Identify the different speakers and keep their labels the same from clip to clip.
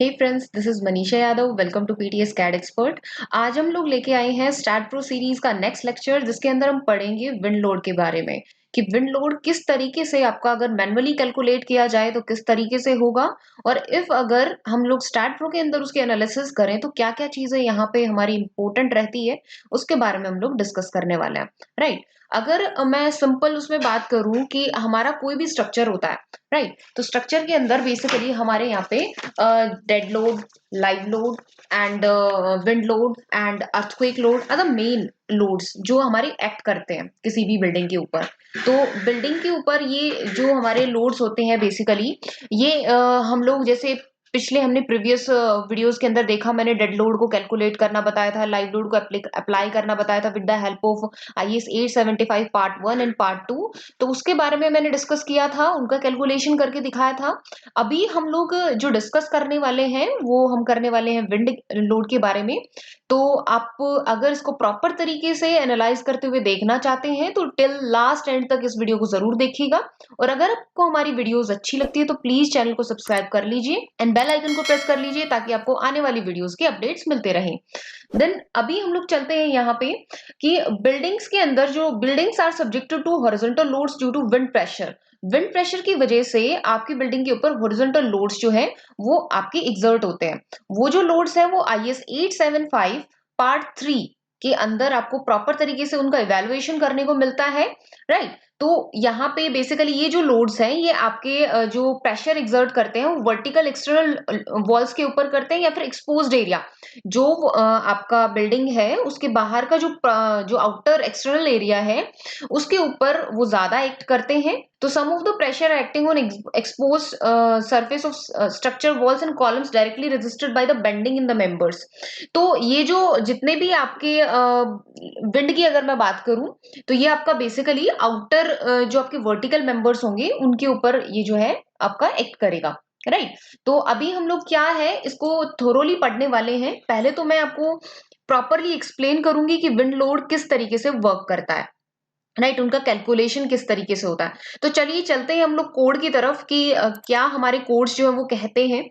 Speaker 1: Hey friends, this is Manisha Yadav. Welcome to PTS CAD expert. आज हम लोग लेके आए हैं स्टार्ट प्रो सीरीज का नेक्स्ट लेक्चर, जिसके अंदर हम पढ़ेंगे विंड लोड के बारे में कि विंड लोड किस तरीके से आपका अगर मैनुअली कैलकुलेट किया जाए तो किस तरीके से होगा, और इफ अगर हम लोग स्टार्ट प्रो के अंदर उसके एनालिसिस करें तो क्या क्या चीजें यहाँ पे हमारी इंपॉर्टेंट रहती है, उसके बारे में हम लोग डिस्कस करने वाले हैं। राइट। अगर मैं सिंपल उसमें बात करूं कि हमारा कोई भी स्ट्रक्चर होता है, राइट, तो स्ट्रक्चर के अंदर बेसिकली हमारे यहाँ पे dead load, live load and wind load and earthquake load are the main loads जो हमारे एक्ट करते हैं किसी भी बिल्डिंग के ऊपर। तो बिल्डिंग के ऊपर ये जो हमारे लोड्स होते हैं बेसिकली, ये हम लोग जैसे पिछले हमने प्रीवियस वीडियोस के अंदर देखा, मैंने डेड लोड को कैलकुलेट करना बताया था, लाइव लोड को अप्लाई करना बताया था with the help of IS 875 part 1 and part 2। तो उसके बारे में मैंने डिस्कस किया था, उनका कैलकुलेशन करके दिखाया था। अभी हम लोग जो डिस्कस करने वाले हैं वो हम करने वाले हैं विंड लोड के बारे में। तो आप अगर इसको प्रॉपर तरीके से एनालाइज करते हुए देखना चाहते हैं तो टिल लास्ट एंड तक इस वीडियो को जरूर देखिएगा। और अगर आपको हमारी वीडियोस अच्छी लगती है तो प्लीज चैनल को सब्सक्राइब कर लीजिए एंड बेल आइकन को प्रेस कर लीजिए ताकि आपको आने वाली वीडियोस के अपडेट्स मिलते रहें। देन अभी हम लोग चलते हैं यहाँ पे कि बिल्डिंग्स के अंदर जो buildings are subjected to horizontal loads due to wind pressure. Wind pressure की वजह से आपकी बिल्डिंग के ऊपर हॉरिजॉन्टल लोड्स जो है वो आपके एग्जर्ट होते हैं। वो जो लोड्स है वो आईएस 875 पार्ट 3 के अंदर आपको प्रॉपर तरीके से उनका इवैल्यूएशन करने को मिलता है। राइट। तो यहाँ पे बेसिकली ये जो लोड्स हैं ये आपके जो प्रेशर एग्जर्ट करते हैं वो वर्टिकल एक्सटर्नल वॉल्स के ऊपर करते हैं या फिर एक्सपोज्ड एरिया जो आपका बिल्डिंग है उसके बाहर का जो आउटर एक्सटर्नल एरिया है उसके ऊपर वो ज्यादा एक्ट करते हैं। तो sum of the pressure acting on exposed surface of structure walls and columns directly resisted by the bending in the members. तो ये जो जितने भी आपके विंड की अगर मैं बात करूं तो ये आपका बेसिकली आउटर जो आपके वर्टिकल मेंबर्स होंगे उनके ऊपर ये जो है आपका एक्ट करेगा। राइट। तो अभी हम लोग क्या है इसको थोरोली पढ़ने वाले हैं। पहले तो मैं आपको प्रॉपरली एक्सप्लेन करूंगी कि विंड लोड किस तरीके से वर्क करता है। राइट। उनका कैलकुलेशन किस तरीके से होता है। तो चलिए चलते हैं हम लोग कोड की तरफ कि क्या हमारे कोड्स जो है वो कहते हैं।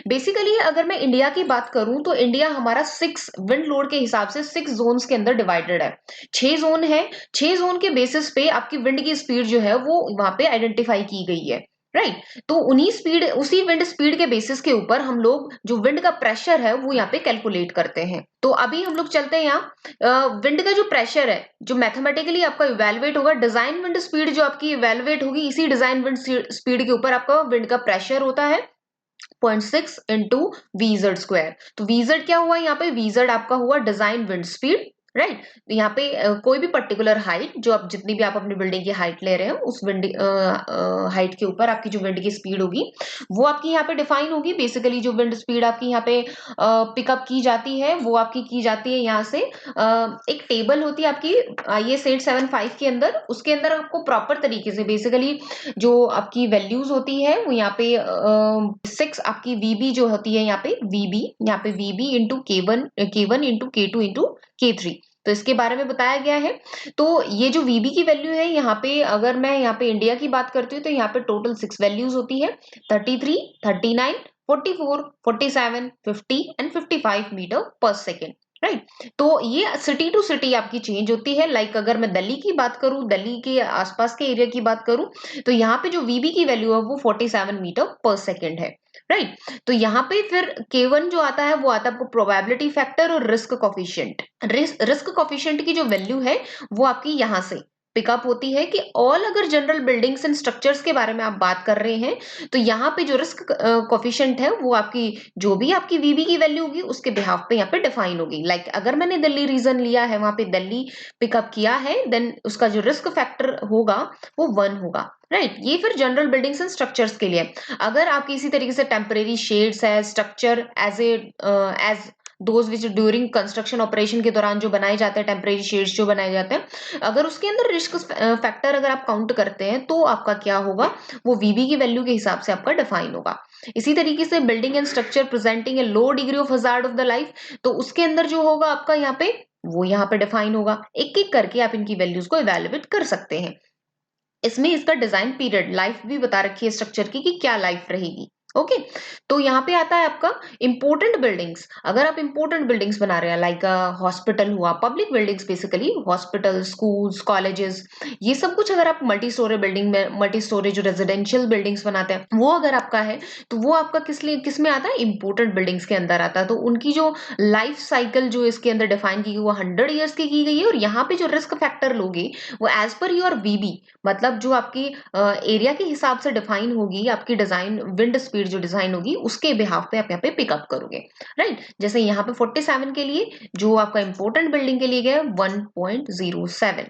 Speaker 1: बेसिकली अगर मैं इंडिया की बात करूं तो इंडिया हमारा 6 विंड लोड के हिसाब से 6 जोन्स के अंदर डिवाइडेड है। 6 जोन है। 6 जोन के बेसिस पे आपकी विंड की स्पीड जो है वो वहां पे आइडेंटिफाई की गई है। राइट। तो उन्हीं स्पीड उसी विंड स्पीड के बेसिस के ऊपर हम लोग जो विंड का प्रेशर है वो यहाँ पे कैलकुलेट करते हैं। तो अभी हम लोग चलते हैं यहाँ विंड का जो प्रेशर है जो मैथमेटिकली आपका इवेलुएट होगा, डिजाइन विंड स्पीड जो आपकी इवेलुएट होगी इसी डिजाइन विंड स्पीड के ऊपर आपका विंड का प्रेशर होता है 0.6 इंटू वीजेड स्क्वायर। तो वीजेड क्या हुआ यहाँ पे, वीजेड आपका हुआ डिजाइन विंड स्पीड। राइट। यहाँ पे कोई भी पर्टिकुलर हाइट जो आप जितनी भी आप अपनी बिल्डिंग की हाइट ले रहे हो उस विंड हाइट के ऊपर आपकी जो विंड की स्पीड होगी वो आपकी यहाँ पे डिफाइन होगी। बेसिकली जो विंड स्पीड आपकी यहाँ पे पिकअप की जाती है वो आपकी की जाती है यहाँ से एक टेबल होती है आपकी आईएस 875 के अंदर। उसके अंदर आपको प्रॉपर तरीके से बेसिकली जो आपकी वैल्यूज होती है वो यहाँ पे 6 आपकी वीबी जो होती है यहाँ पे वीबी इंटू के वन इंटू के2 इंटू के3। तो इसके बारे में बताया गया है। तो ये जो वीबी की वैल्यू है यहाँ पे अगर मैं यहाँ पे इंडिया की बात करती हूँ तो यहाँ पे टोटल 6 वैल्यूज होती है 33, 39, 44, 47, 50 एंड 55 मीटर पर सेकेंड। राइट। तो ये सिटी टू सिटी आपकी चेंज होती है। लाइक अगर मैं दिल्ली की बात करूं, दिल्ली के आसपास के एरिया की बात करूं तो यहाँ पे जो वीबी की वैल्यू है वो 47 मीटर पर सेकेंड है। राइट। तो यहाँ पे फिर K1 जो आता है वो आता है आपको प्रोबेबिलिटी फैक्टर और रिस्क कॉफिशिएंट। रिस्क कॉफिशिएंट की जो वैल्यू है वो आपकी यहाँ से पिकअप होती है कि ऑल अगर जनरल बिल्डिंग्स एंड स्ट्रक्चर्स के बारे में आप बात कर रहे हैं तो यहाँ पे जो रिस्क कॉफिशिएंट है वो आपकी जो भी आपकी वीबी की वैल्यू होगी उसके बिहाफ पे यहाँ पे डिफाइन होगी। लाइक अगर मैंने दिल्ली रीजन लिया है वहां पे दिल्ली पिकअप किया है देन उसका जो रिस्क फैक्टर होगा वो 1 होगा। राइट। ये फिर जनरल बिल्डिंग्स एंड स्ट्रक्चर्स के लिए। अगर आपकी इसी तरीके से टेम्परेरी शेड्स है structure as those which during construction operation के दौरान जो बनाए जाते हैं टेम्परेरी शेड्स जो बनाए जाते हैं अगर उसके अंदर रिस्क फैक्टर अगर आप काउंट करते हैं तो आपका क्या होगा वो वीबी की वैल्यू के हिसाब से आपका डिफाइन होगा। इसी तरीके से building and structure presenting A low degree of hazard of the life तो उसके अंदर जो होगा आपका यहाँ पे वो यहाँ पे डिफाइन होगा। एक एक करके आप इनकी वैल्यूज को इवेलुएट कर सकते हैं। इसमें इसका डिजाइन पीरियड लाइफ भी बता रखी है स्ट्रक्चर की कि क्या लाइफ रहेगी। ओके। तो यहाँ पे आता है आपका इंपोर्टेंट बिल्डिंग्स। अगर आप इंपोर्टेंट बिल्डिंग्स बना रहे हैं लाइक हॉस्पिटल हुआ, public buildings basically hospital, schools, colleges, ये सब कुछ अगर आप मल्टी स्टोरी बिल्डिंग में, मल्टी स्टोरी जो रेजिडेंशियल बिल्डिंग्स बनाते हैं वो अगर आपका है, तो वो आपका किस में आता है, इंपोर्टेंट बिल्डिंग्स के अंदर आता है। तो उनकी जो लाइफ साइकिल जो इसके अंदर डिफाइन की गई वो 100 ईयर्स की गई है। और यहाँ पे जो रिस्क फैक्टर लोगे वो एज पर योर वीबी, मतलब जो आपकी एरिया के हिसाब से डिफाइन होगी, आपकी डिजाइन विंड स्पीड जो डिजाइन होगी उसके बिहाफ पे आप यहाँ पे पिकअप करोगे, राइट। जैसे यहाँ पे 47 के लिए जो आपका इंपोर्टेंट बिल्डिंग के लिए गया 1.07,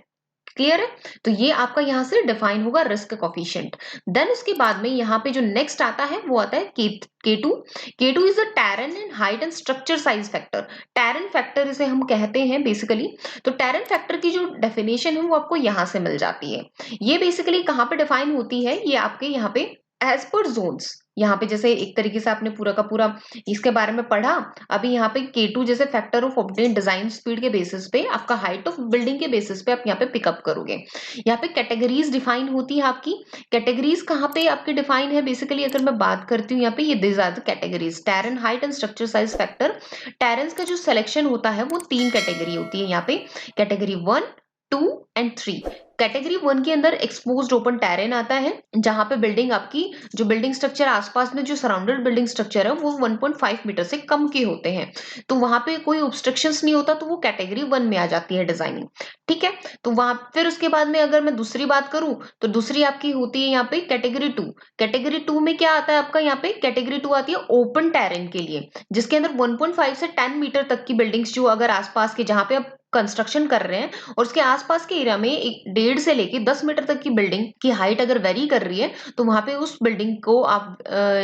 Speaker 1: क्लियर है। तो ये आपका यहाँ से डिफाइन होगा रिस्क कोफिशिएंट। देन उसके बाद में यहाँ पे जो नेक्स्ट आता है वो आता है K2। K2 is a terrain and height and structure size factor. Terrain factor इसे हम कहते हैं बेसिकली। तो टेरेन फैक्टर की जो डेफिनेशन है वो आपको यहाँ से मिल जाती है। ये बेसिकली कहाँ पे डिफाइन होती है, ये आपके यहाँ पे एज पर जोन्स, यहाँ पे जैसे एक तरीके से आपने पूरा का पूरा इसके बारे में पढ़ा। अभी यहाँ पे K2 जैसे factor of obtain design speed के बेसिस पे आपका हाइट ऑफ बिल्डिंग के बेसिस पे आप यहाँ पे पिकअप करोगे। यहाँ पे कैटेगरीज डिफाइन होती है आपकी। कैटेगरीज कहाँ पे आपकी डिफाइन है, बेसिकली अगर मैं बात करती हूँ यहाँ पे, ये these are the categories, terrain, height and structure size factor. Terrains का जो सिलेक्शन होता है वो 3 कैटेगरी होती है यहाँ पे, कैटेगरी 1, 2 एंड 3। कैटेगरी 1 के अंदर एक्सपोज्ड ओपन टेरेन आता है, जहां पे बिल्डिंग आपकी जो बिल्डिंग स्ट्रक्चर आसपास में जो सराउंडेड बिल्डिंग स्ट्रक्चर है वो 1.5 मीटर से कम के होते हैं। तो वहां पे कोई ऑब्स्ट्रक्शंस नहीं होता, तो वो कैटेगरी 1 में आ जाती है डिजाइनिंग, ठीक है। तो वहां फिर उसके बाद में अगर मैं दूसरी बात करूं तो दूसरी आपकी होती है यहाँ पे कैटेगरी 2। कैटेगरी 2 में क्या आता है आपका, यहाँ पे कैटेगरी 2 आती है ओपन टेरेन के लिए, जिसके अंदर 1.5 से 10 मीटर तक की बिल्डिंग्स जो अगर आसपास के जहां पे आप कंस्ट्रक्शन कर रहे हैं और उसके आसपास के एरिया में 1.5 से लेके 10 मीटर तक की बिल्डिंग की हाइट अगर वेरी कर रही है, तो वहां पे उस बिल्डिंग को आप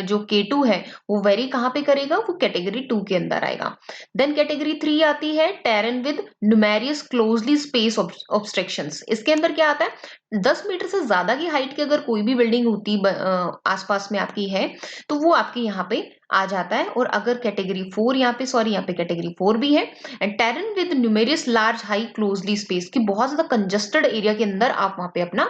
Speaker 1: जो K2 है वो वेरी कहाँ पे करेगा, वो कैटेगरी 2 के अंदर आएगा। देन कैटेगरी 3 आती है terrain with numerous closely space obstructions. इसके अंदर क्या आता है, 10 मीटर से ज्यादा की हाइट की अगर कोई भी बिल्डिंग होती आसपास में आपकी है, तो वो आपके यहाँ पे आ जाता है। और अगर कैटेगरी 4 यहाँ पे, सॉरी यहाँ पे कैटेगरी 4 भी है, and terrain with numerous large high closely space की बहुत ज्यादा कंजस्टेड एरिया के अंदर आप वहां पे अपना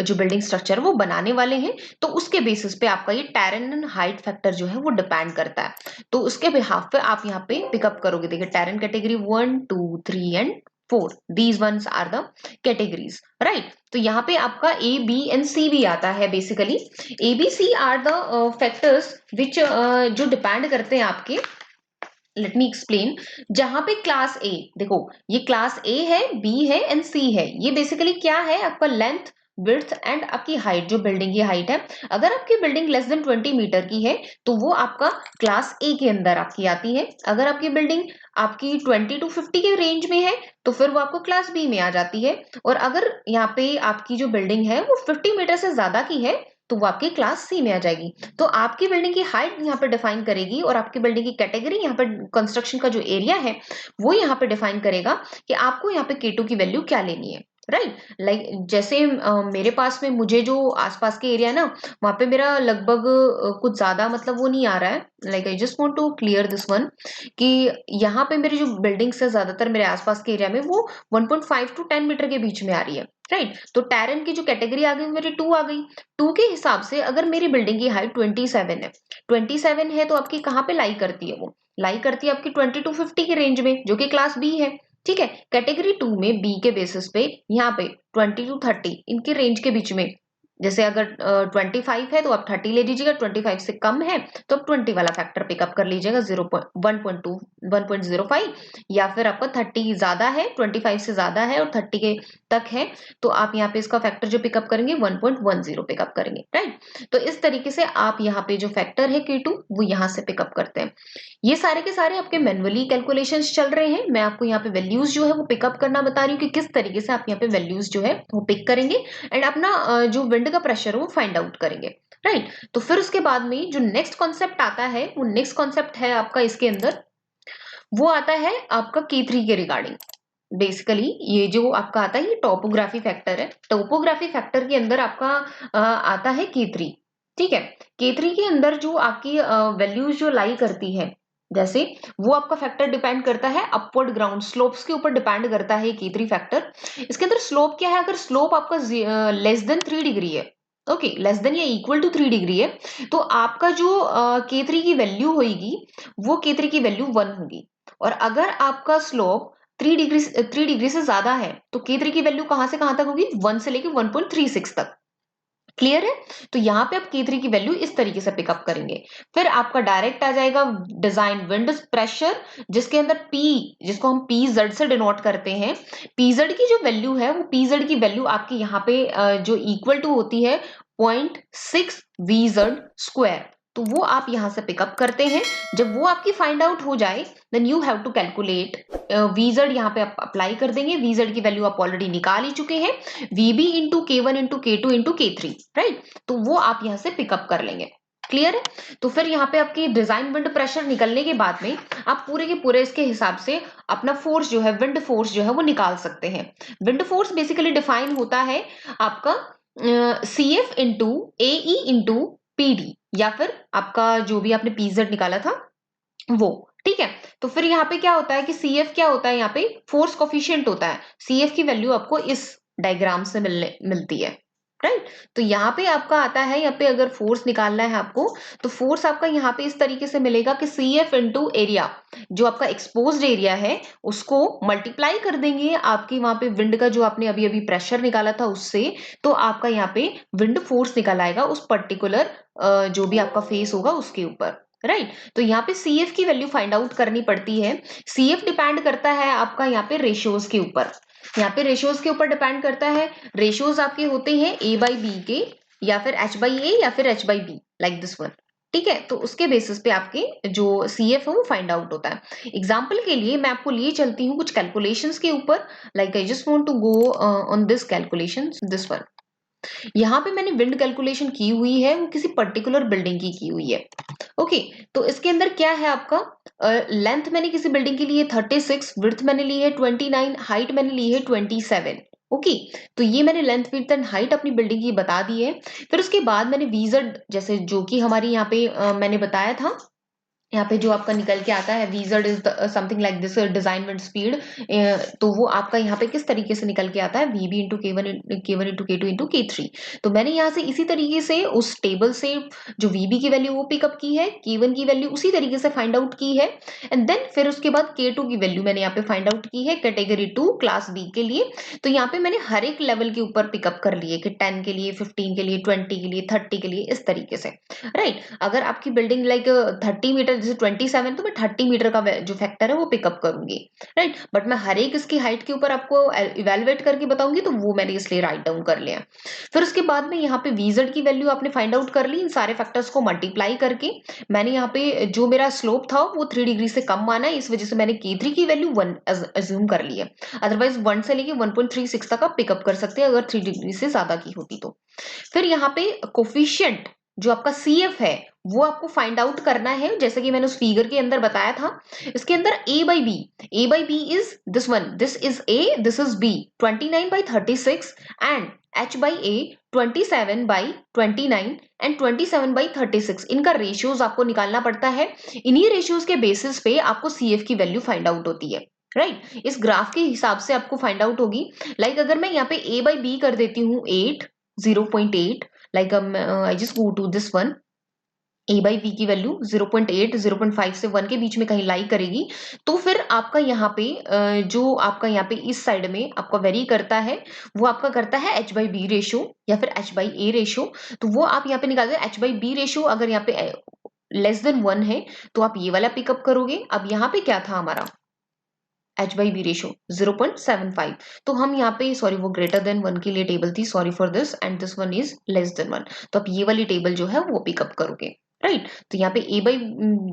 Speaker 1: जो बिल्डिंग स्ट्रक्चर वो बनाने वाले हैं, तो उसके बेसिस पे आपका ये टेरेन एंड हाइट फैक्टर जो है वो डिपेंड करता है। तो उसके बिहाफ पे आप यहाँ पे पिकअप करोगे। देखिए terrain category 1, 2, 3 and 4, these ones are the categories, right. तो यहाँ पे आपका A, B एंड C भी आता है basically. A, B, C are the factors which जो डिपेंड करते हैं आपके, लेट मी एक्सप्लेन। जहां पे क्लास ए, देखो ये क्लास ए है, बी है एंड सी है। ये बेसिकली क्या है, आपका लेंथ, विड्थ एंड आपकी हाइट, जो बिल्डिंग की हाइट है। अगर आपकी बिल्डिंग लेस देन 20 मीटर की है तो वो आपका क्लास ए के अंदर आपकी आती है। अगर आपकी बिल्डिंग आपकी 20 टू 50 के रेंज में है तो फिर वो आपको क्लास बी में आ जाती है। और अगर यहाँ पे आपकी जो बिल्डिंग है वो 50 मीटर से ज्यादा की है तो वो आपकी क्लास सी में आ जाएगी। तो आपकी बिल्डिंग की हाइट यहाँ पे डिफाइन करेगी और आपकी बिल्डिंग की कैटेगरी, यहाँ पे कंस्ट्रक्शन का जो एरिया है वो यहाँ पे डिफाइन करेगा कि आपको यहाँ पे K2 की वैल्यू क्या लेनी है, राइट। लाइक जैसे मेरे पास में मुझे जो आसपास के एरिया है ना, वहां पे मेरा लगभग कुछ ज्यादा मतलब वो नहीं आ रहा है। Like I just want to clear this one कि यहाँ पे मेरी जो बिल्डिंग्स है ज्यादातर मेरे आसपास के एरिया में वो 1.5 टू 10 मीटर के बीच में आ रही है, राइट। तो टेरेन की जो कैटेगरी आ गई मेरी 2 आ गई। 2 के हिसाब से अगर मेरी बिल्डिंग की हाइट 27 है, 27 है तो आपकी कहाँ पे लाई करती है, वो लाई करती है आपकी 20 टू 50 के रेंज में, जो कि क्लास बी है, ठीक है। कैटेगरी 2 में बी के बेसिस पे यहाँ पे 20 टू 30 इनके रेंज के बीच में, जैसे अगर 25 है तो आप 30 ले लीजिएगा, 25 से कम है तो आप 20 वाला फैक्टर पिकअप कर लीजिएगा, 1.2 1.05। या फिर आपका 30 ज्यादा है, 25 से ज्यादा है और 30 के तक है तो आप यहाँ पे इसका फैक्टर जो पिकअप करेंगे 1.10 पिकअप करेंगे, राइट। तो इस तरीके से आप यहाँ पे जो फैक्टर है K2 वो यहाँ से पिकअप करते हैं। ये सारे के सारे आपके मैन्युअली कैलकुलेशंस चल रहे हैं। मैं आपको यहाँ पे वैल्यूज जो है वो पिकअप करना बता रही हूँ कि किस तरीके से आप यहाँ पे वैल्यूज जो है वो पिक करेंगे एंड अपना जो विंड का प्रेशर है वो फाइंड आउट करेंगे, राइट। तो फिर उसके बाद में जो नेक्स्ट कॉन्सेप्ट आता है वो नेक्स्ट कॉन्सेप्ट है आपका इसके अंदर, वो आता है आपका K3 के रिगार्डिंग। बेसिकली ये जो आपका आता है ये टोपोग्राफी फैक्टर है। टोपोग्राफी फैक्टर के अंदर आपका आता है K3, ठीक है। K3 के अंदर जो आपकी वैल्यूज जो लाई करती है, जैसे वो आपका फैक्टर डिपेंड करता है अपवर्ड ग्राउंड स्लोप्स के ऊपर डिपेंड करता है K3 फैक्टर। इसके अंदर स्लोप क्या है, अगर स्लोप आपका लेस देन 3 डिग्री है ओके, लेस देन या इक्वल टू 3 डिग्री है, तो आपका जो K3 की वैल्यू होगी वो K3 की वैल्यू 1 होगी। और अगर आपका स्लोप 3 डिग्री से ज्यादा है तो K3 की वैल्यू कहां से कहां तक होगी, 1 से लेके 1.36 तक। क्लियर है? तो यहाँ पे आप K3 की वैल्यू इस तरीके से पिकअप करेंगे। फिर आपका डायरेक्ट आ जाएगा डिजाइन विंड प्रेशर, जिसके अंदर P, जिसको हम PZ से डिनोट करते हैं, PZ की जो वैल्यू है वो PZ की वैल्यू आपकी यहाँ पे जो इक्वल टू होती है 0.6 VZ स्क्वायर। तो वो आप यहाँ से पिकअप करते हैं। जब वो आपकी फाइंड आउट हो जाए then you have to calculate VZ, यहाँ पे आप अप्लाई कर देंगे। VZ की वैल्यू आप ऑलरेडी निकाल ही चुके हैं, VB into K1 into K2 into K3, right? तो वो आप यहाँ से पिकअप कर लेंगे। क्लियर है? तो फिर यहाँ पे आपकी डिजाइन विंड प्रेशर निकलने के बाद में आप पूरे के पूरे इसके हिसाब से अपना फोर्स जो है, विंड फोर्स जो है वो निकाल सकते हैं। विंड फोर्स बेसिकली डिफाइन होता है आपका CF into AE into PD, या फिर आपका जो भी आपने PZ निकाला था वो। ठीक है? तो फिर यहाँ पे क्या होता है कि CF क्या होता है, यहाँ पे फोर्स कोफिशिएंट होता है। CF की वैल्यू आपको इस डायग्राम से मिलती है, राइट? तो यहाँ पे आपका आता है, यहाँ पे अगर फोर्स निकालना है आपको, तो फोर्स आपका यहाँ पे इस तरीके से मिलेगा कि CF इंटू एरिया, जो आपका एक्सपोज्ड एरिया है उसको मल्टीप्लाई कर देंगे आपकी वहां पे विंड का जो आपने अभी अभी प्रेशर निकाला था उससे, तो आपका यहाँ पे विंड फोर्स निकल आएगा उस पर्टिकुलर जो भी आपका फेस होगा उसके ऊपर, राइट? तो यहाँ पे CF की वैल्यू फाइंड आउट करनी पड़ती है। CF डिपेंड करता है आपका यहाँ पे रेशियोज के ऊपर, यहाँ पे रेशियोज के ऊपर डिपेंड करता है। रेशियोज आपके होते हैं A/B के, या फिर H/A या फिर H/B, लाइक दिस वन। ठीक है? तो उसके बेसिस पे आपके जो CF है वो फाइंड आउट होता है। एग्जाम्पल के लिए मैं आपको लिए चलती हूँ कुछ कैलकुलेशंस के ऊपर, like I just want to go on this calculation, this one. यहाँ पे मैंने विंड कैलकुलेशन की हुई है, वो किसी पर्टिकुलर बिल्डिंग की हुई है। ओके, तो इसके अंदर क्या है आपका, लेंथ मैंने किसी बिल्डिंग की ली है 36, विड्थ मैंने ली है 29, हाइट मैंने ली है 27। ओके, तो ये मैंने लेंथ विड्थ एंड हाइट अपनी बिल्डिंग की बता दी है। फिर उसके बाद मैंने वीजड, जैसे जो कि हमारी यहाँ पे मैंने बताया था, यहाँ पे जो आपका निकल के आता है VZ is something like this design wind speed, तो वो आपका यहाँ पे किस तरीके से निकल के आता है, VB into K1 into K2 into K3। तो मैंने यहाँ से इसी तरीके से उस टेबल से जो VB की वैल्यू वो पिकअप की है, K1 की वैल्यू उसी तरीके से फाइंड आउट की है, एंड देन फिर उसके बाद K2 की वैल्यू मैंने यहाँ पे फाइंड आउट की है कैटेगरी 2 क्लास B के लिए। तो यहाँ पे मैंने हर एक लेवल के ऊपर पिकअप कर लिए कि 10 के लिए, 15 के लिए, 20 के लिए, 30 के लिए, इस तरीके से, राइट? अगर आपकी बिल्डिंग लाइक 30 मीटर, जैसे 27, तो मैं 30 मीटर का जो फैक्टर है वो पिकअप करूंगी, राइट? बट मैं हर एक इसकी हाइट के ऊपर आपको इवेलुएट करके बताऊंगी, तो वो मैंने इसलिए राइट डाउन कर लिया। फिर उसके बाद में यहाँ पे VZ की वैल्यू आपने फाइंड आउट कर ली, इन सारे फैक्टर्स को मल्टीप्लाई करके मैंने यहाँ पे जो मेरा स्लोप था वो 3 डिग्री से कम माना है, इस वजह से मैंने K3 की वैल्यू 1 अज्यूम कर ली है। अदरवाइज 1 से लेके 1.36 तक आप पिकअप कर सकते हैं अगर 3 डिग्री से ज्यादा की होती तो। फिर यहाँ पे कोफिशिएंट जो आपका CF है वो आपको फाइंड आउट करना है, जैसे कि मैंने उस फिगर के अंदर बताया था। इसके अंदर A/B is this one, this is A, this is B, 29/36 and H/A 27/29 and 27/36। इनका रेशियोज आपको निकालना पड़ता है। इन्हीं रेशियोज के बेसिस पे आपको CF की वैल्यू फाइंड आउट होती है, राइट? इस ग्राफ के हिसाब से आपको फाइंड आउट होगी। लाइक अगर मैं यहाँ पे A/B कर देती हूँ 8, 0.8, like I just go to this one, A/B की वैल्यू 0.8, 0.5 से 1 के बीच में कहीं लाई करेगी, तो फिर आपका यहाँ पे जो आपका यहाँ पे इस साइड में आपका वेरी करता है, वो आपका करता है H/B रेशियो या फिर H/A रेशियो। तो वो आप यहाँ पे निकाल दो H/B रेशियो, अगर यहाँ पे लेस देन 1 है तो आप ये वाला पिकअप करोगे। अब यहाँ पे क्या था हमारा H/B रेशियो 0.75, तो हम यहाँ पे, सॉरी वो ग्रेटर देन 1 के लिए टेबल थी, sorry for this, and this one is less than 1, तो आप ये वाली टेबल जो है वो पिकअप करोगे, राइट? तो यहाँ पे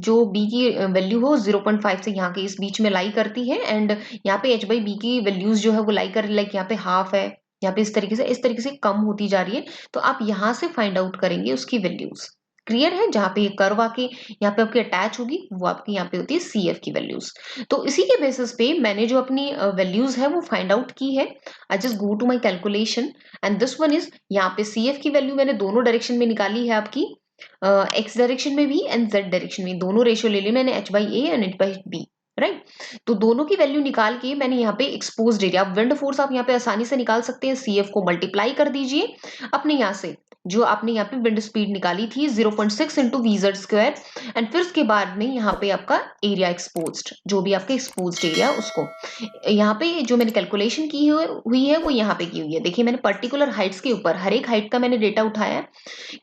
Speaker 1: जो B की वैल्यू हो 0.5 से यहाँ के इस बीच में लाई करती है, एंड यहाँ पे H/B की वैल्यूज जो है वो लाई कर, लाइक यहाँ पे हाफ है, यहाँ पे इस तरीके से कम होती जा रही है। तो आप यहाँ से फाइंड आउट करेंगे उसकी वैल्यूज। क्लियर है? जहाँ पे ये कर्व आके यहाँ पे आपकी अटैच होगी वो आपकी यहाँ पे होती है CF की वैल्यूज। तो इसी के बेसिस पे मैंने जो अपनी वैल्यूज है वो फाइंड आउट की है। I just go to my calculation and this one is, यहाँ पे CF की वैल्यू मैंने दोनों डायरेक्शन में निकाली है आपकी, X डायरेक्शन में भी एंड Z डायरेक्शन में, दोनों रेशियो ले लिए मैंने H/A एंड H/B, राइट? तो दोनों की वैल्यू निकाल के मैंने यहाँ पे एक्सपोज्ड एरिया, विंड फोर्स आप यहाँ पे आसानी से निकाल सकते हैं, CF को मल्टीप्लाई कर दीजिए अपने यहाँ से जो आपने यहाँ पे विंड स्पीड निकाली थी 0.6 इंटू वीजेड स्क्वायर, एंड फिर उसके बाद में यहाँ पे आपका एरिया एक्सपोज्ड, जो भी आपका एक्सपोज्ड एरिया, उसको यहाँ पे जो मैंने कैलकुलेशन की हुई है वो यहाँ पे की हुई है। देखिए मैंने पर्टिकुलर हाइट्स के ऊपर हर एक हाइट का मैंने डेटा उठाया है,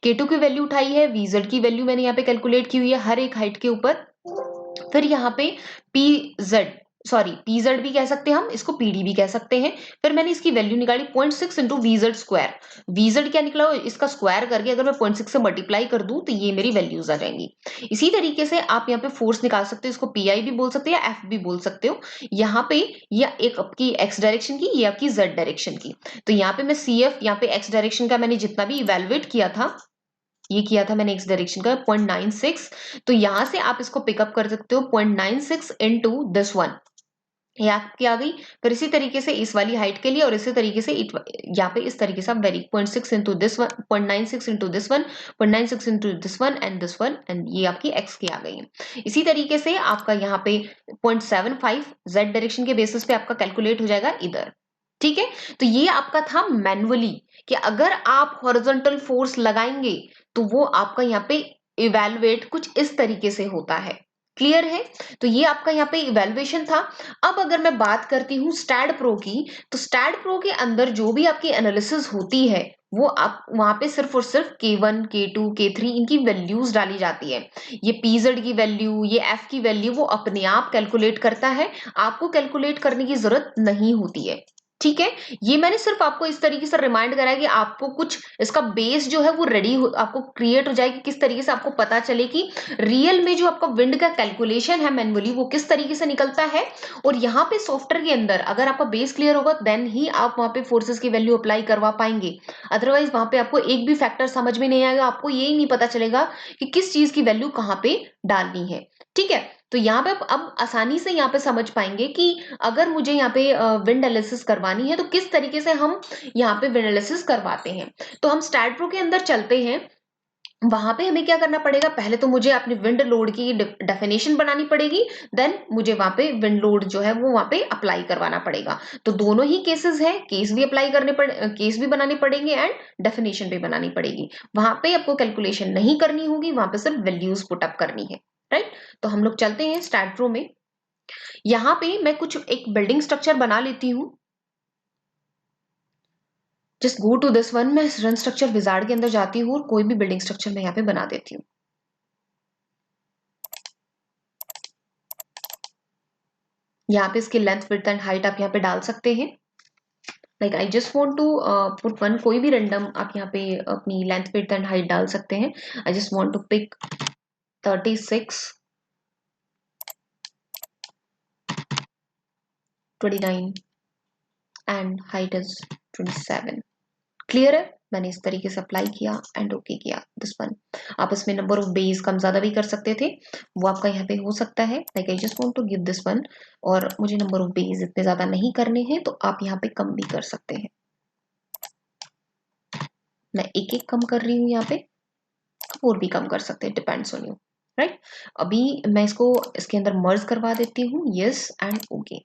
Speaker 1: K2 की वैल्यू उठाई है, VZ की वैल्यू मैंने यहाँ पे कैलकुलेट की हुई है हर एक हाइट के ऊपर। फिर यहाँ पे PZ भी कह सकते हैं हम इसको, PD भी कह सकते हैं। फिर मैंने इसकी वैल्यू निकाली 0.6 इंटू VZ स्क्वायर। VZ क्या निकला, इसका स्क्वायर करके अगर मैं 0.6 से मल्टीप्लाई कर दूं तो ये मेरी वैल्यूज आ जाएंगी। इसी तरीके से आप यहाँ पे फोर्स निकाल सकते हो, इसको PI भी बोल सकते हो या F भी बोल सकते हो। यहाँ पे या एक आपकी x डायरेक्शन की, ये आपकी z डायरेक्शन की। तो यहाँ पे मैं CF, यहाँ पे x डायरेक्शन का मैंने जितना भी इवेलुएट किया था, ये किया था मैंने x डायरेक्शन का 0.96, तो यहां से आप इसको पिकअप कर सकते हो 0.96 इंटू दिस वन, ये आपकी आ गई। फिर इसी तरीके से इस वाली हाइट के लिए और इसी तरीके से यहाँ पे इस तरीके से आप very 0.6 into this one, 0.96 into this one, 0.96 into this one and this one, and ये आपकी x की आ गई है। इसी तरीके से आपका यहाँ पे 0.75 z डायरेक्शन के बेसिस पे आपका कैलकुलेट हो जाएगा इधर। ठीक है, तो ये आपका था मैनुअली, कि अगर आप हॉरिजॉन्टल फोर्स लगाएंगे तो वो आपका यहाँ पे इवेलुएट कुछ इस तरीके से होता है। क्लियर है? तो ये आपका यहाँ पे इवेल्युएशन था। अब अगर मैं बात करती हूँ स्टैड प्रो की, तो स्टैड प्रो के अंदर जो भी आपकी एनालिसिस होती है वो आप वहां पे सिर्फ और सिर्फ K1, K2, K3 इनकी वैल्यूज डाली जाती है। ये PZ की वैल्यू, ये F की वैल्यू वो अपने आप कैलकुलेट करता है, आपको कैलकुलेट करने की जरूरत नहीं होती है। ठीक है, ये मैंने सिर्फ आपको इस तरीके से रिमाइंड करा है कि आपको कुछ इसका बेस जो है वो रेडी आपको क्रिएट हो जाएगी, किस तरीके से आपको पता चले कि रियल में जो आपका विंड का कैलकुलेशन है मैनुअली वो किस तरीके से निकलता है। और यहाँ पे सॉफ्टवेयर के अंदर अगर आपका बेस क्लियर होगा देन ही आप वहां पे फोर्सेस की वैल्यू अप्लाई करवा पाएंगे, अदरवाइज वहां पे आपको एक भी फैक्टर समझ में नहीं आएगा, आपको यही नहीं पता चलेगा कि किस चीज की वैल्यू कहाँ पे डालनी है। ठीक है, तो यहाँ पे अब आसानी से यहाँ पे समझ पाएंगे कि अगर मुझे यहाँ पे विंड एनालिसिस करवानी है तो किस तरीके से हम यहाँ पे विंड एनालिसिस करवाते हैं। तो हम स्टैट प्रो के अंदर चलते हैं, वहां पे हमें क्या करना पड़ेगा, पहले तो मुझे अपनी विंड लोड की डेफिनेशन बनानी पड़ेगी, देन मुझे वहां पे विंड लोड जो है वो वहां पे अप्लाई करवाना पड़ेगा। तो दोनों ही केसेस है, केस भी अप्लाई करने पड़े, केस भी बनाने पड़ेंगे एंड डेफिनेशन भी बनानी पड़ेगी। वहां पे आपको कैलकुलेशन नहीं करनी होगी, वहां पे सिर्फ वैल्यूज पुट अप करनी है। राइट, तो हम लोग चलते हैं स्टैट प्रो में। यहाँ पे मैं कुछ एक बिल्डिंग स्ट्रक्चर बना लेती हूँ। Just go to this one, मैं रन स्ट्रक्चर विजार्ड के अंदर जाती हूँ और कोई भी बिल्डिंग स्ट्रक्चर मैं यहाँ पे बना देती हूँ। यहाँ पे इसकी लेंथ, विड्थ एंड हाइट आप यहाँ पे डाल सकते हैं। Like I just want to put one, कोई भी रैंडम आप यहाँ पे अपनी लेंथ, विड्थ एंड हाइट डाल सकते हैं। I just want to pick 36, 29 and height is 27। Clear है? मैंने इस तरीके से अप्लाई किया एंड ओके किया दिस वन। आप इसमें नंबर ऑफ बेस कम ज्यादा भी कर सकते थे, वो आपका यहाँ पे हो सकता है। Like I just want to give this one, और मुझे नंबर ऑफ बेस इतने ज्यादा नहीं करने हैं तो आप यहाँ पे कम भी कर सकते हैं। मैं एक एक कम कर रही हूँ यहाँ पे, और भी कम कर सकते हैं, डिपेंड्स ऑन यू। राइट, अभी मैं इसको इसके अंदर मर्ज करवा देती हूँ, यस एंड ओके।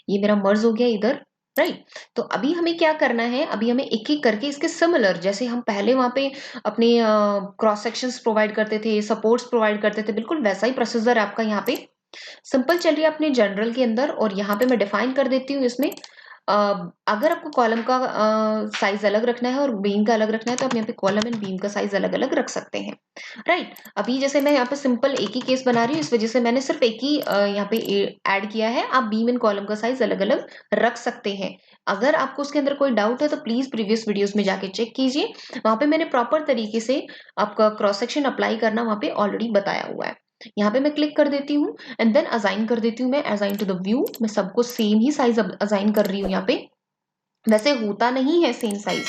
Speaker 1: ये मेरा मर्ज हो गया इधर। राइट, तो अभी हमें क्या करना है, अभी हमें एक एक करके इसके सिमिलर, जैसे हम पहले वहां पे अपने क्रॉस सेक्शंस प्रोवाइड करते थे, सपोर्ट्स प्रोवाइड करते थे, बिल्कुल वैसा ही प्रोसीजर है आपका यहाँ पे। सिंपल चल रही है अपने जनरल के अंदर, और यहाँ पे मैं डिफाइन कर देती हूँ इसमें अगर आपको कॉलम का साइज अलग रखना है और बीम का अलग रखना है तो आप यहाँ पे कॉलम एंड बीम का साइज अलग अलग रख सकते हैं। राइट, अभी जैसे मैं यहाँ पे सिंपल एक ही केस बना रही हूँ, इस वजह से मैंने सिर्फ एक ही यहाँ पे ऐड किया है। आप बीम एंड कॉलम का साइज अलग अलग रख सकते हैं। अगर आपको उसके अंदर कोई डाउट है तो प्लीज प्रीवियस वीडियोस में जाके चेक कीजिए, वहां पे मैंने प्रॉपर तरीके से आपका क्रॉस सेक्शन अप्लाई करना वहां पे ऑलरेडी बताया हुआ है। यहाँ पे मैं क्लिक कर देती हूँ एंड देन असाइन कर देती हूँ, मैं असाइन टू द व्यू। मैं सबको सेम ही साइज असाइन कर रही हूँ यहाँ पे। वैसे होता नहीं है सेम साइज,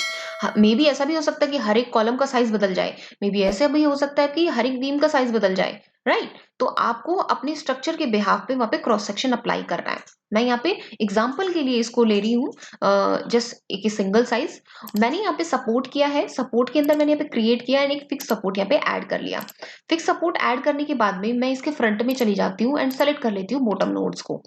Speaker 1: मे बी ऐसा भी हो सकता है कि हर एक कॉलम का साइज बदल जाए, मे बी ऐसा भी हो सकता है कि हर एक बीम का साइज बदल जाए। राइट, तो आपको अपने स्ट्रक्चर के बिहाफ पे वहां पे क्रॉस सेक्शन अप्लाई करना है। मैं यहाँ पे एग्जांपल के लिए इसको ले रही हूँ जस्ट एक सिंगल साइज। मैंने यहाँ पे सपोर्ट किया है, सपोर्ट के अंदर मैंने यहाँ पे क्रिएट किया है, एक फिक्स सपोर्ट यहाँ पे ऐड कर लिया। फिक्स सपोर्ट ऐड करने के बाद में मैं इसके फ्रंट में चली जाती हूँ एंड सेलेक्ट कर लेती हूँ बॉटम नोड्स को।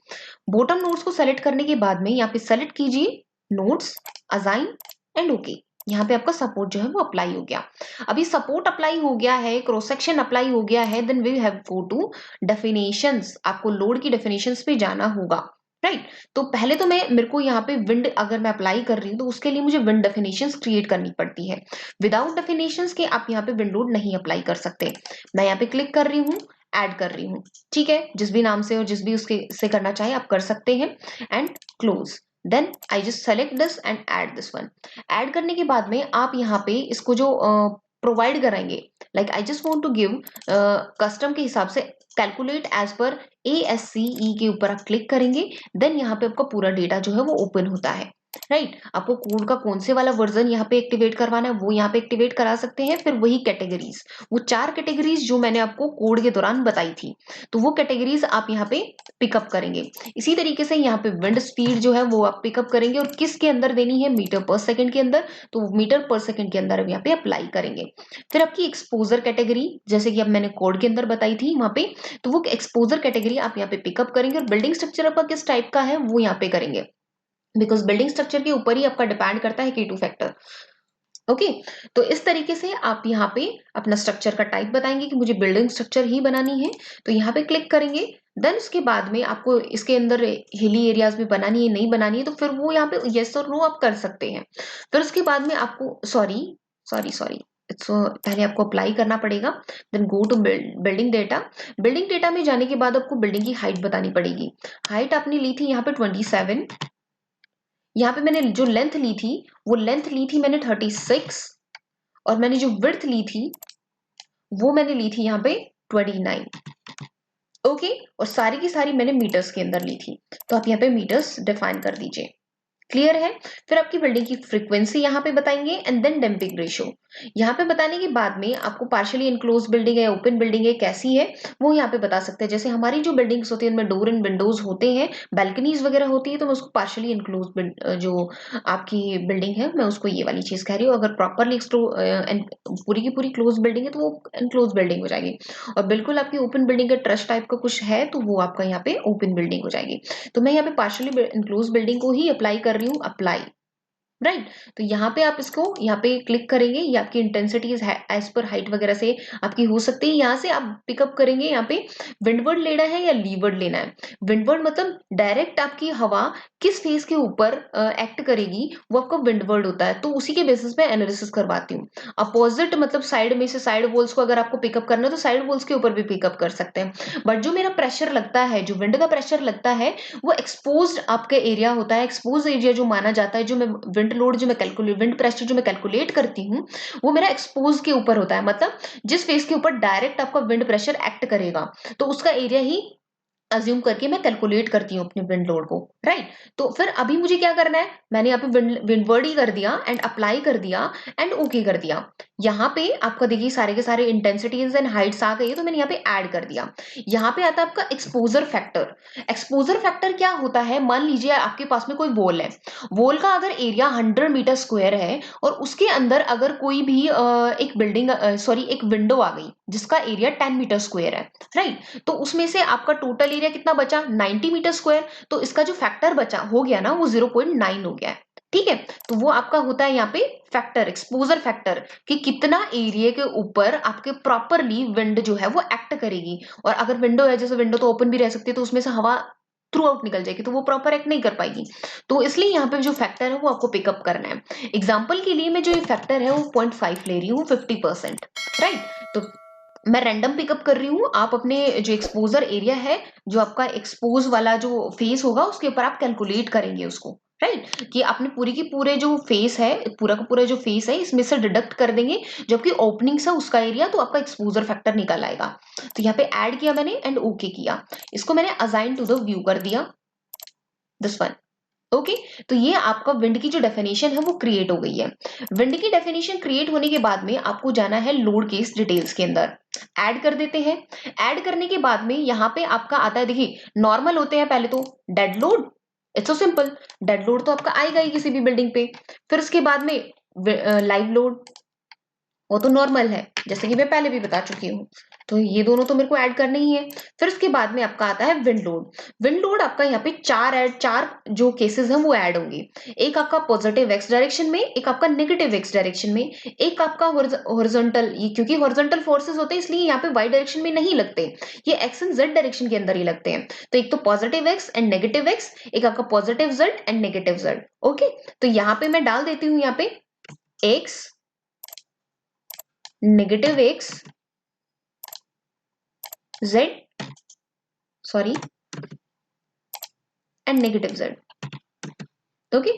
Speaker 1: बॉटम नोड्स को सेलेक्ट करने के बाद में यहाँ पे सेलेक्ट कीजिए नोड्स, असाइन एंड ओके। यहाँ पे आपका सपोर्ट जो है वो अप्लाई हो गया। अभी सपोर्ट अप्लाई हो गया है, क्रॉस सेक्शन अप्लाई हो गया है, then we have go to definitions. आपको लोड की डेफिनेशंस पे जाना होगा, राइट। तो पहले तो मेरे को यहाँ पे विंड अगर मैं अप्लाई कर रही हूँ तो उसके लिए मुझे विंड डेफिनेशंस क्रिएट करनी पड़ती है। विदाउट डेफिनेशंस के आप यहाँ पे विंड लोड नहीं अप्लाई कर सकते। मैं यहाँ पे क्लिक कर रही हूँ, ऐड कर रही हूँ, ठीक है। जिस भी नाम से और जिस भी उसके से करना चाहे आप कर सकते हैं, and close. Then I just select this and add this one. Add करने के बाद में आप यहाँ पे इसको जो प्रोवाइड कराएंगे, like I just want to give custom के हिसाब से कैलकुलेट एज पर ASCE के ऊपर आप क्लिक करेंगे। देन यहाँ पे आपका पूरा डेटा जो है वो ओपन होता है, राइट। आपको कोड का कौन से वाला वर्जन यहाँ पे एक्टिवेट करवाना है वो यहाँ पे एक्टिवेट करा सकते हैं। फिर वही कैटेगरीज, वो 4 कैटेगरीज जो मैंने आपको कोड के दौरान बताई थी, तो वो कैटेगरीज आप यहाँ पे पिकअप करेंगे। इसी तरीके से यहाँ पे विंड स्पीड जो है वो आप पिकअप करेंगे, और किसके अंदर देनी है, मीटर पर सेकंड के अंदर, तो मीटर पर सेकंड के अंदर यहाँ पे अप्लाई करेंगे। फिर आपकी एक्सपोजर कैटेगरी, जैसे कि अब मैंने कोड के अंदर बताई थी वहां पे, तो वो एक्सपोजर कैटेगरी आप यहाँ पे पिकअप करेंगे। और बिल्डिंग स्ट्रक्चर आपका किस टाइप का है वो यहाँ पे करेंगे, बिकॉज बिल्डिंग स्ट्रक्चर के ऊपर ही आपका डिपेंड करता है K2 फैक्टर। ओके, तो इस तरीके से आप यहाँ पे अपना स्ट्रक्चर का टाइप बताएंगे कि मुझे बिल्डिंग स्ट्रक्चर ही बनानी है, तो यहाँ पे क्लिक करेंगे। देन उसके बाद में आपको इसके अंदर हिली एरियाज भी बनानी है नहीं बनानी है, तो फिर वो यहाँ पे यस और नो आप कर सकते हैं। फिर उसके बाद में आपको सॉरी सॉरी सॉरी पहले आपको अप्लाई करना पड़ेगा। Then go to building data. Building data में जाने के बाद आपको बिल्डिंग की हाइट बतानी पड़ेगी। हाइट आपने ली थी यहाँ पे 27, यहाँ पे मैंने जो लेंथ ली थी वो लेंथ ली थी मैंने 36, और मैंने जो विड्थ ली थी वो मैंने ली थी यहाँ पे 29। ओके, और सारी की सारी मैंने मीटर्स के अंदर ली थी, तो आप यहाँ पे मीटर्स डिफाइन कर दीजिए। क्लियर है। फिर आपकी बिल्डिंग की फ्रीक्वेंसी यहाँ पे बताएंगे, एंड देन डैम्पिंग रेशो। यहाँ पे बताने के बाद में आपको पार्शियली इनक्लोज बिल्डिंग है, ओपन बिल्डिंग है, कैसी है वो यहाँ पे बता सकते हैं। जैसे हमारी जो बिल्डिंग्स होती है उनमें डोर एंड विंडोज होते हैं, बैल्कनीज वगैरह होती है, तो मैं उसको पार्शियली इनक्लोज जो आपकी बिल्डिंग है मैं उसको ये वाली चीज कह रही हूँ। अगर प्रॉपरली पूरी की पूरी क्लोज बिल्डिंग है तो वो इनक्लोज बिल्डिंग हो जाएगी, और बिल्कुल आपकी ओपन बिल्डिंग का ट्रस्ट टाइप का कुछ है तो वो आपका यहाँ पे ओपन बिल्डिंग हो जाएगी। तो मैं यहाँ पे पार्शियली इनक्लोज बिल्डिंग को ही अप्लाई कर रही हूँ, अप्लाई, राइट। तो यहाँ पे आप इसको यहाँ पे क्लिक करेंगे, ये आपकी इंटेंसिटी एज पर हाइट वगैरह से आपकी हो सकती है। यहाँ से आप पिकअप करेंगे यहाँ पे विंडवर्ड लेना है या लीवर्ड लेना है। विंडवर्ड मतलब डायरेक्ट आपकी हवा किस फेस के ऊपर एक्ट करेगी वो आपका विंडवर्ड होता है, तो उसी के बेसिस पे एनालिसिस करवाती हूँ। अपोजिट मतलब साइड में से साइड वॉल्स को अगर आपको पिकअप करना है तो साइड वॉल्स के ऊपर भी पिकअप कर सकते हैं। बट जो मेरा प्रेशर लगता है, जो विंड का प्रेशर लगता है, वो एक्सपोज्ड आपका एरिया होता है। एक्सपोज एरिया जो माना जाता है, जो मैं विंड लोड जो मैं कैलकुलेट विंड प्रेशर जो मैं कैलकुलेट करती हूँ वो मेरा एक्सपोज के ऊपर होता है। मतलब जिस फेस के ऊपर डायरेक्ट आपका विंड प्रेशर एक्ट करेगा तो उसका एरिया ही अज्यूम करके मैं कैलकुलेट करती हूँ अपने विंड लोड को, राइट। तो फिर अभी मुझे क्या करना है, मैंने यहाँ पे विंडवर्ड ही कर दिया एंड अप्लाई कर दिया एंड ओके कर दिया। यहाँ पे आपका देखिए सारे के सारे इंटेंसिटीज एंड हाइट्स आ गई है, तो मैंने यहाँ पे ऐड कर दिया। यहाँ पे आता है आपका एक्सपोजर फैक्टर। एक्सपोजर फैक्टर क्या होता है, मान लीजिए आपके पास में कोई वॉल है, वॉल का अगर एरिया 100 मीटर स्क्वायर है और उसके अंदर अगर कोई भी एक बिल्डिंग सॉरी एक विंडो आ गई जिसका एरिया 10 मीटर स्क्वायर है, राइट। तो उसमें से आपका टोटल एरिया कितना बचा, 90 मीटर स्क्वायर, तो इसका जो फैक्टर बचा हो गया ना वो 0.9 हो गया है, ठीक है। तो वो आपका होता है यहाँ पे फैक्टर, एक्सपोजर फैक्टर, कि कितना एरिया के ऊपर आपके प्रॉपरली विंड जो है वो एक्ट करेगी। और अगर विंडो है, जैसे विंडो तो ओपन भी रह सकती है, तो उसमें से हवा थ्रू आउट निकल जाएगी तो वो प्रॉपर एक्ट नहीं कर पाएगी। तो इसलिए यहाँ पे जो फैक्टर है वो आपको पिकअप करना है। एग्जाम्पल के लिए मैं जो ये फैक्टर है वो 0.5 ले रही हूँ, 50%, राइट। तो मैं रैंडम पिकअप कर रही हूँ। आप अपने जो एक्सपोजर एरिया है, जो आपका एक्सपोज वाला जो फेस होगा उसके ऊपर आप कैलकुलेट करेंगे उसको, राइट। कि आपने पूरी की पूरे जो फेस है, पूरा का पूरा जो फेस है इसमें से डिडक्ट कर देंगे जो आपकी ओपनिंग्स है उसका एरिया, तो आपका एक्सपोजर फैक्टर निकल आएगा। तो यहाँ पे ऐड किया मैंने एंड ओके किया, इसको मैंने असाइन टू द व्यू कर दिया, दिस वन। ओके, तो ये आपका विंड की जो डेफिनेशन है वो क्रिएट हो गई है। विंड की डेफिनेशन क्रिएट होने के बाद में आपको जाना है लोड केस डिटेल्स के अंदर, ऐड कर देते हैं। ऐड करने के बाद में यहाँ पे आपका आता है, देखिए नॉर्मल होते हैं पहले तो, dead load, it's so simple, dead load तो आपका आएगा ही किसी भी बिल्डिंग पे। फिर उसके बाद में लाइव लोड, वो तो नॉर्मल है, जैसे कि मैं पहले भी बता चुकी हूँ। तो ये दोनों तो मेरे को ऐड करने ही है। फिर उसके बाद में आपका आता है विंड लोड। विंड लोड आपका यहाँ पे चार जो केसेस हैं वो ऐड होंगे। एक आपका पॉजिटिव एक्स डायरेक्शन में, एक आपका नेगेटिव एक्स डायरेक्शन में, एक आपका हॉरिजॉन्टल, ये क्योंकि हॉरिजॉन्टल फोर्सेस होते हैं इसलिए यहाँ पे वाई डायरेक्शन में नहीं लगते, ये एक्स एंड जेड डायरेक्शन के अंदर ही लगते हैं। तो एक तो positive x and negative x, एक आपका positive Z and negative Z. Okay, तो यहाँ पे मैं डाल देती हूँ यहाँ पे x, negative x, Z, sorry, and negative Z. Okay,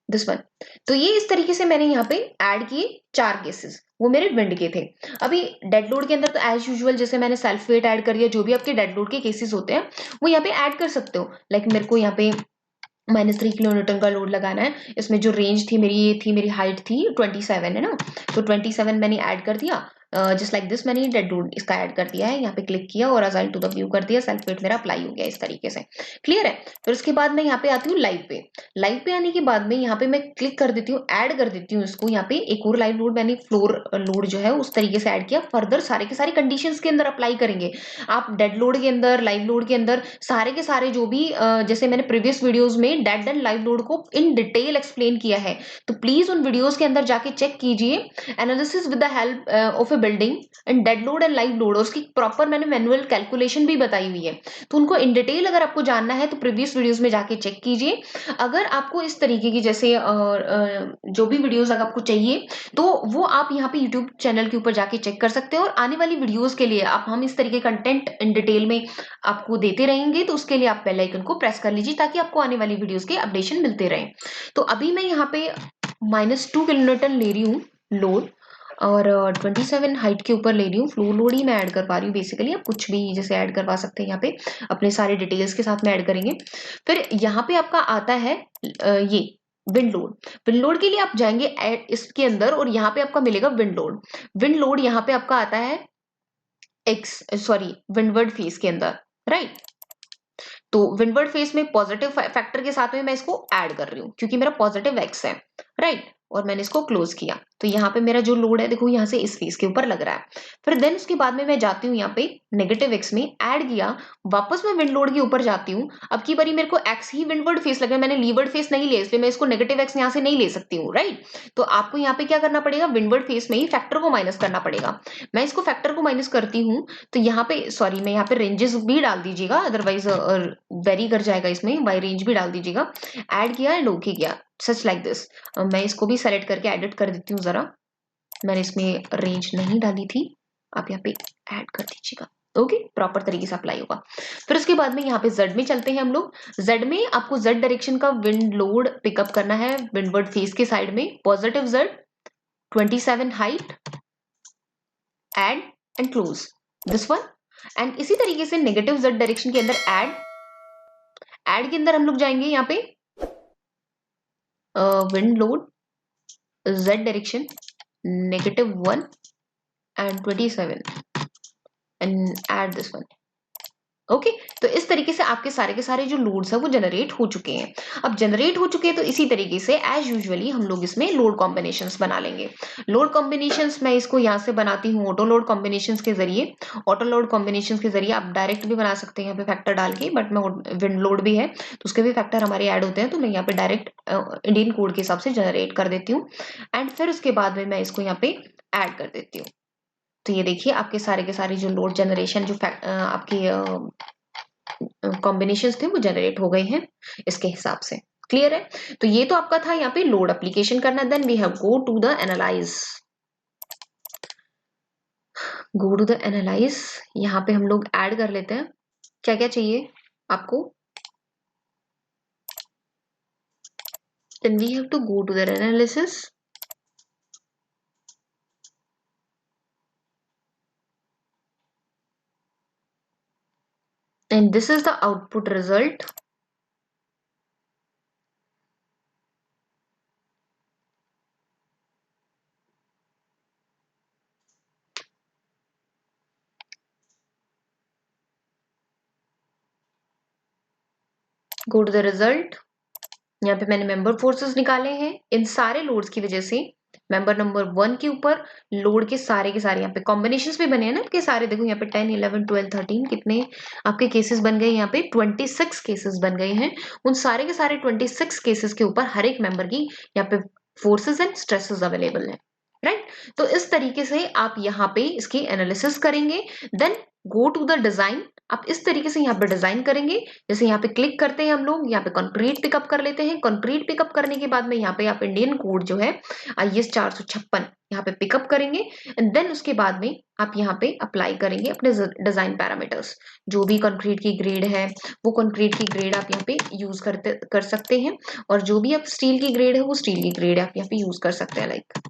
Speaker 1: this one. तो ये इस तरीके से मैंने यहाँ पे ऐड किए 4 केसेस, वो मेरे विंड के थे। अभी डेड लोड के अंदर तो एज यूजुअल जैसे मैंने सेल्फ वेट ऐड कर दिया, जो भी आपके डेड लोड के केसेस होते हैं वो यहाँ पे ऐड कर सकते हो। लाइक मेरे को यहाँ पे -3 किलो न्यूटन का लोड लगाना है। इसमें जो रेंज थी मेरी, ये थी, मेरी हाइट थी 27 है ना, तो 27 मैंने ऐड कर दिया। जस्ट लाइक दिस मैंने डेड लोड इसका ऐड कर दिया है, यहाँ पे क्लिक किया और असाइन टू द व्यू कर दिया, सेल्फ वेट मेरा अप्लाई हो गया इस तरीके से। क्लियर है। फिर उसके बाद मैं यहाँ पे आती हूँ लाइव पे। लाइव पे आने के बाद में यहाँ पे मैं क्लिक कर देती हूँ, ऐड कर देती हूँ इसको। यहाँ पे एक और लाइव लोड मैंने फ्लोर लोड जो है उस तरीके से ऐड किया। फर्दर सारे के सारे कंडीशंस के अंदर अप्लाई करेंगे आप, डेड लोड के अंदर, लाइव लोड के अंदर, सारे के सारे जो भी जैसे मैंने प्रीवियस वीडियोस में डेड एंड लाइव लोड को इन डिटेल एक्सप्लेन किया है, तो प्लीज उन वीडियोस के अंदर जाके चेक कीजिए। Analysis with the help of A building and dead load and live load, उसकी प्रॉपर मैंने मैनुअल कैलकुलेशन भी बताई हुई है। तो उनको इन डिटेल अगर आपको जानना है तो प्रीवियस वीडियोस में जाके चेक कीजिए। अगर आपको इस तरीके की जैसे जो भी वीडियोस अगर आपको चाहिए तो वो आप यहाँ पे यूट्यूब चैनल के ऊपर जाके चेक कर सकते हो। और आने वाली वीडियोस के लिए आप, हम इस तरीके कंटेंट इन डिटेल में आपको देते रहेंगे, तो उसके लिए आप बेल आइकन को प्रेस कर लीजिए ताकि आपको आने वाली वीडियोस के अपडेशन मिलते रहें। तो अभी मैं यहाँ पे -2 किलो न्यूटन ले रही हूँ लोड, और 27 हाइट के ऊपर ले रही हूँ। फ्लोर लोड ही मैं ऐड कर पा रही हूँ बेसिकली, आप कुछ भी जैसे ऐड करवा सकते हैं यहाँ पे, अपने सारे डिटेल्स के साथ में ऐड करेंगे। फिर यहाँ पे आपका आता है ये विंड लोड। विंड लोड के लिए आप जाएंगे इसके अंदर और यहाँ पे आपका मिलेगा विंड लोड। विंड लोड यहाँ पे आपका आता है विंडवर्ड फेस के अंदर, राइट। तो विंडवर्ड फेस में पॉजिटिव फैक्टर के साथ में मैं इसको ऐड कर रही हूँ क्योंकि मेरा पॉजिटिव एक्स है, राइट। और मैंने इसको क्लोज किया, तो यहाँ पे मेरा जो लोड है देखो यहाँ से इस फेस के ऊपर लग रहा है। फिर देन उसके बाद में मैं जाती हूँ यहाँ पे नेगेटिव एक्स में, ऐड किया, वापस मैं विंड लोड के ऊपर जाती हूँ। अब की बारी मेरे को एक्स ही विंडवर्ड फेस लग रहा है, मैंने लीवर्ड फेस नहीं लिया, इसलिए मैं इसको नेगेटिव एक्स यहाँ से नहीं ले सकती हूँ, राइट। तो आपको यहाँ पे क्या करना पड़ेगा, विंडवर्ड फेस में ही फैक्टर को माइनस करना पड़ेगा। मैं इसको फैक्टर को माइनस करती हूँ, तो यहाँ पे सॉरी मैं यहाँ पे रेंजेस भी डाल दीजिएगा, अदरवाइज वेरी कर जाएगा, इसमें बाई रेंज भी डाल दीजिएगा। ऐड किया एंड ओके किया, सच लाइक दिस। मैं इसको भी सेलेक्ट करके एडिट कर देती हूँ जरा, मैंने इसमें रेंज नहीं डाली थी, आप यहाँ पे ऐड कर दीजिएगा। ओके, प्रॉपर तरीके से अप्लाई होगा। फिर उसके बाद में यहाँ पे जेड में चलते हैं हम लोग। जेड में आपको जेड डायरेक्शन का विंड लोड पिकअप करना है विंडवर्ड फेस के साइड में, positive Z, 27 height, add and close this one. And इसी तरीके से नेगेटिव जेड डायरेक्शन के अंदर ऐड के अंदर हम लोग जाएंगे यहाँ पे wind load z direction -1 and 27 and add this one. Okay, तो इस तरीके से आपके सारे के सारे जो लोड्स है वो जनरेट हो चुके हैं। अब जनरेट हो चुके हैं तो इसी तरीके से एज यूजुअली हम लोग इसमें लोड कॉम्बिनेशंस बना लेंगे। लोड कॉम्बिनेशंस मैं इसको यहाँ से बनाती हूँ ऑटो लोड कॉम्बिनेशंस के जरिए। ऑटो लोड कॉम्बिनेशंस के जरिए आप डायरेक्ट भी बना सकते हैं यहाँ पे फैक्टर डाल के, बट मैं विंड लोड भी है तो उसके भी फैक्टर हमारे ऐड होते हैं, तो मैं यहाँ पे डायरेक्ट इंडियन कोड के हिसाब से जनरेट कर देती हूँ। एंड फिर उसके बाद में मैं इसको यहाँ पे ऐड कर देती हूँ। तो ये देखिए आपके सारे के सारे जो लोड जनरेशन जो आपके कॉम्बिनेशंस थे वो जनरेट हो गए हैं इसके हिसाब से। क्लियर है। तो ये तो आपका था यहाँ पे लोड एप्लीकेशन करना। Then we have go to the analyse. Go to the analyse, यहाँ पे हम लोग ऐड कर लेते हैं क्या क्या चाहिए आपको। Then we have to go to the analysis. And this is the output result. Go to the result. यहाँ पे मैंने मेंबर फोर्सेस निकाले हैं इन सारे लोड्स की वजह से। मेंबर नंबर 1 के ऊपर लोड के सारे यहाँ पे कॉम्बिनेशंस भी बने हैं ना आपके सारे, देखो यहाँ पे 10, 11, 12, 13 कितने आपके केसेस बन गए, यहाँ पे 26 केसेस बन गए हैं। उन सारे के सारे 26 केसेस के ऊपर हर एक मेंबर की यहाँ पे फोर्सेस एंड स्ट्रेसेस अवेलेबल है, राइट। तो इस तरीके से आप यहाँ पे इसकी एनालिसिस करेंगे, then go to the design. आप इस तरीके से यहाँ पे डिजाइन करेंगे, जैसे यहाँ पे क्लिक करते हैं हम लोग, यहाँ पे कंक्रीट पिकअप कर लेते हैं। कंक्रीट पिकअप करने के बाद में यहाँ पे आप इंडियन कोड जो है IS 456 यहाँ पे पिकअप करेंगे, एंड देन उसके बाद में आप यहाँ पे अप्लाई करेंगे अपने डिजाइन पैरामीटर्स। जो भी कंक्रीट की ग्रेड है वो कंक्रीट की ग्रेड आप यहाँ पे यूज कर सकते हैं, और जो भी आप स्टील की ग्रेड है वो स्टील की ग्रेड आप यहाँ पे यूज कर सकते हैं। Like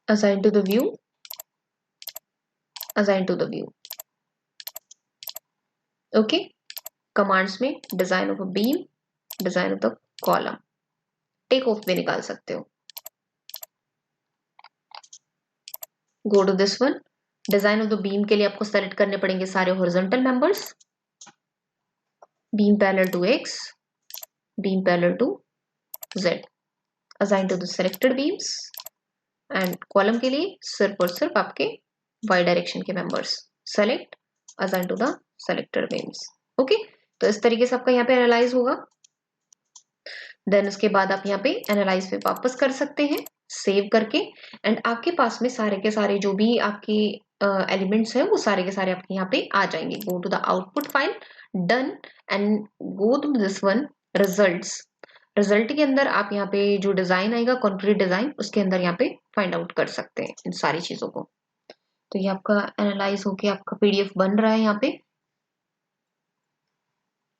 Speaker 1: assign to the view, assign to the view, okay. Commands में design of a beam, design of the column, take off में निकाल सकते हो। Go to this one, design of the beam के लिए आपको सेलेक्ट करने पड़ेंगे सारे horizontal members, beam parallel to x, beam parallel to z, assign to the selected beams, and column के लिए सिर्फ और सिर्फ आपके y डायरेक्शन के members, select, assign to the selected beams, okay. तो इस तरीके से आपका यहाँ पे एनालाइज होगा। देन उसके बाद आप यहाँ पे एनालाइज पे वापस कर सकते हैं सेव करके, एंड आपके पास में सारे के सारे जो भी आपके एलिमेंट्स हैं वो सारे के सारे आपके यहाँ पे आ जाएंगे। Go to the output file, done, and go to this one results. Result के अंदर आप यहाँ पे जो डिजाइन आएगा कंक्रीट डिजाइन, उसके अंदर यहाँ पे फाइंड आउट कर सकते हैं इन सारी चीजों को। तो ये आपका एनालाइज होके आपका PDF बन रहा है। यहाँ पे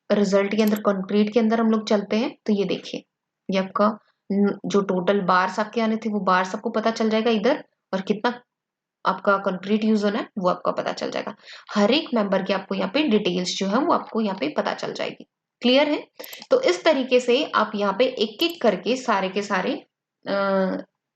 Speaker 1: रिजल्ट के अंदर कंक्रीट के अंदर हम लोग चलते हैं, तो ये देखिए ये आपका जो टोटल बार्स आपके आने थे वो बार्स आपको पता चल जाएगा इधर, और कितना आपका कंक्रीट यूज होना है वो आपका पता चल जाएगा। हर एक मेंबर की आपको यहाँ पे डिटेल्स जो है वो आपको यहाँ पे पता चल जाएगी। क्लियर है? तो इस तरीके से आप यहाँ पे एक एक करके सारे के सारे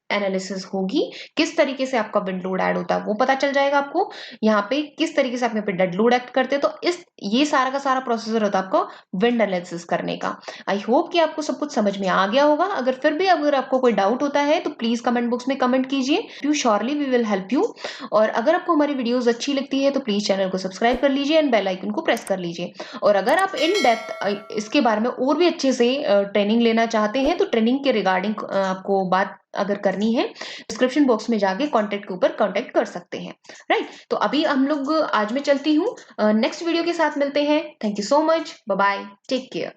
Speaker 1: एनालिसिस होगी, किस तरीके से आपका विंड लोड ऐड होता है वो पता चल जाएगा आपको। यहाँ पे किस तरीके से आप यहाँ पे डेड लोड एक्ट करते हैं, तो इस ये सारा का सारा प्रोसीजर होता है आपको विंड एनालिसिस करने का। आई होप कि आपको सब कुछ समझ में आ गया होगा। अगर फिर भी अगर आपको कोई डाउट होता है तो प्लीज कमेंट बॉक्स में कमेंट कीजिए, you surely we will help you. और अगर आपको हमारी वीडियोस अच्छी लगती है तो प्लीज चैनल को सब्सक्राइब कर लीजिए एंड बेल आइकन को प्रेस कर लीजिए। और अगर आप इन डेप्थ इसके बारे में और भी अच्छे से ट्रेनिंग लेना चाहते हैं तो ट्रेनिंग के रिगार्डिंग आपको बात अगर करनी है डिस्क्रिप्शन बॉक्स में जाके कॉन्टेक्ट के ऊपर कॉन्टेक्ट कर सकते हैं, राइट। तो अभी हम लोग आज मैं चलती हूँ, नेक्स्ट वीडियो के साथ मिलते हैं। Thank you so much, bye bye, take care.